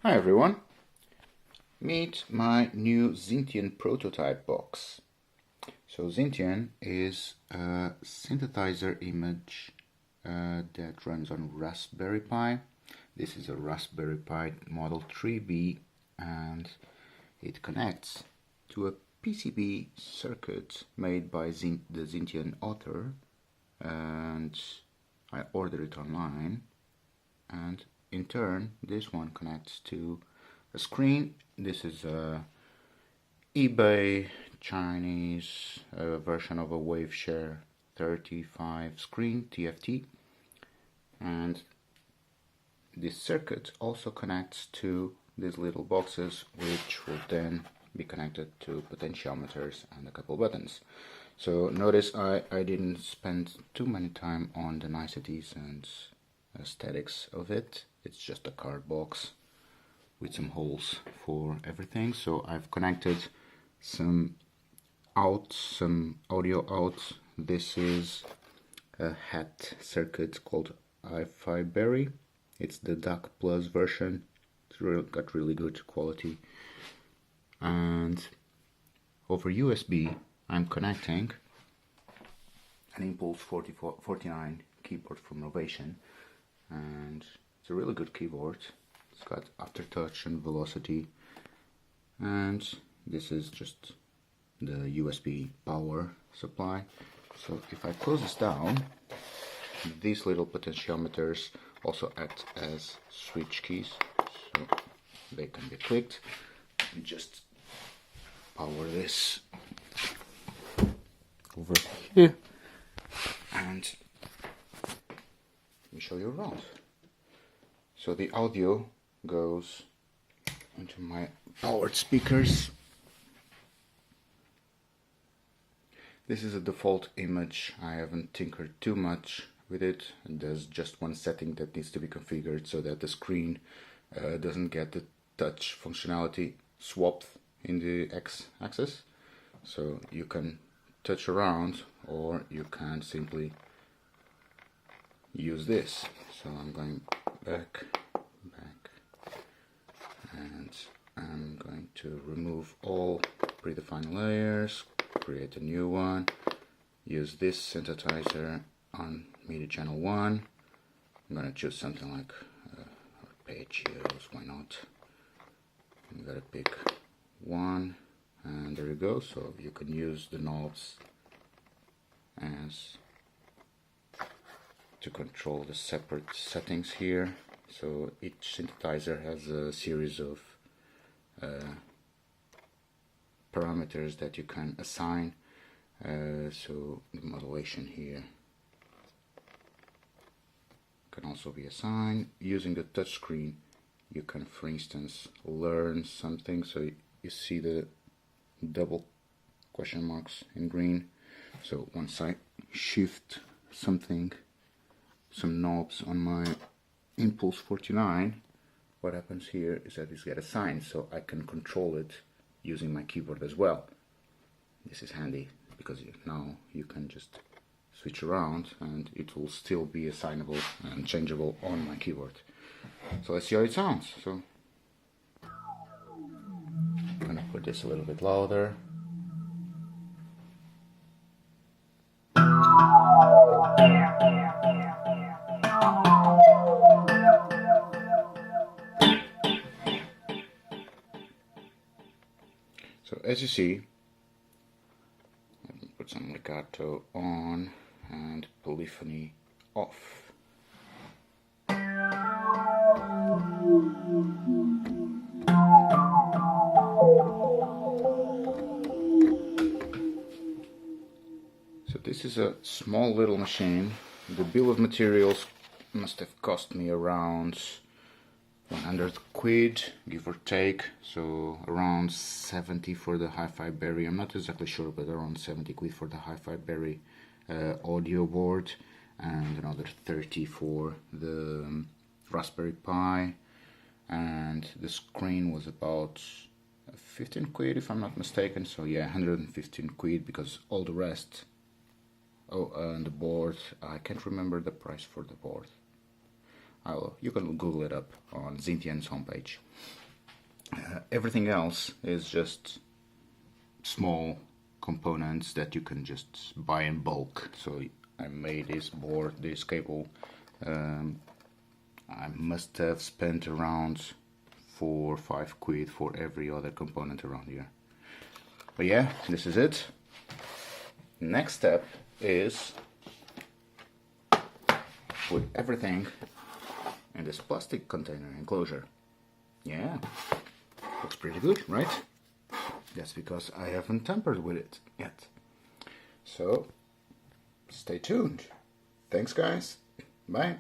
Hi everyone, meet my new Zynthian prototype box. So Zynthian is a synthesizer image that runs on Raspberry Pi. This is a Raspberry Pi Model 3B and it connects to a PCB circuit made by the Zynthian author, and I ordered it online, and in turn this one connects to a screen. This is a eBay Chinese version of a Waveshare 35 screen TFT, and this circuit also connects to these little boxes, which will then be connected to potentiometers and a couple buttons. So notice I didn't spend too many time on the niceties and aesthetics of it. It's just a card box with some holes for everything. So I've connected some out, some audio out. This is a hat circuit called Hi-Fi Berry. It's the DAC Plus version. It's got really good quality. And over USB I'm connecting an Impulse 49 keyboard from Novation, and it's a really good keyboard. It's got aftertouch and velocity, and this is just the USB power supply. So if I close this down, these little potentiometers also act as switch keys, so they can be clicked. You just power this over here, and let me show you around. So the audio goes into my powered speakers. This is a default image. I haven't tinkered too much with it. There's just one setting that needs to be configured so that the screen doesn't get the touch functionality swapped in the x-axis. So you can touch around, or you can simply use this. So I'm going back, and I'm going to remove all predefined layers, create a new one, use this synthesizer on MIDI channel 1. I'm going to choose something like arpeggios, why not? I'm going to pick one, and there you go. So you can use the knobs as to control the separate settings here. So each synthesizer has a series of parameters that you can assign. So the modulation here can also be assigned. Using the touchscreen, you can, for instance, learn something. So you see the double question marks in green. So once I shift something, some knobs on my Impulse 49, what happens here is that it's get assigned, so I can control it using my keyboard as well. This is handy because now you can just switch around and it will still be assignable and changeable on my keyboard. So let's see how it sounds. So I'm gonna put this a little bit louder. So as you see, let me put some legato on and polyphony off. So this is a small little machine. The bill of materials must have cost me around 100 quid, give or take, so around 70 for the Hi-Fi Berry. I'm not exactly sure, but around 70 quid for the Hi-Fi Berry audio board, and another 30 for the Raspberry Pi, and the screen was about 15 quid if I'm not mistaken. So yeah, 115 quid, because all the rest, and the board, I can't remember the price for the board. You can Google it up on Zynthian's homepage. Everything else is just small components that you can just buy in bulk. So I made this board, this cable. I must have spent around 4 or 5 quid for every other component around here. But yeah, this is it. Next step is put everything in this plastic container enclosure. Yeah, looks pretty good, right? That's because I haven't tampered with it yet. So, stay tuned. Thanks, guys. Bye.